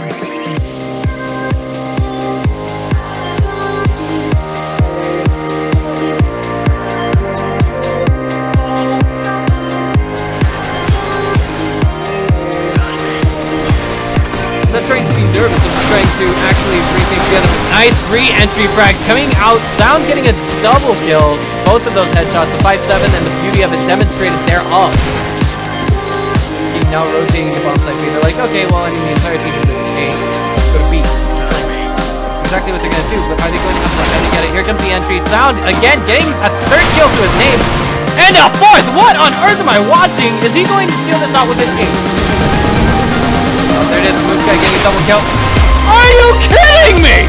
Not trying to be nervous, I'm trying to actually bring things together. Nice re-entry frag coming out. Sound getting a double kill. Both of those headshots, the 5-7 and the beauty of it demonstrated they're up. Now rotating the bomb site. They're like, okay, well, I mean, the entire team is in A. Go to B. That's exactly what they're going to do, but are they going to have enough time to get it? Here comes the entry. Sound, again, getting a third kill to his name. And a fourth! What on earth am I watching? Is he going to steal this out with his ace? Oh, there it is. Moose guy getting a double kill. Are you kidding me?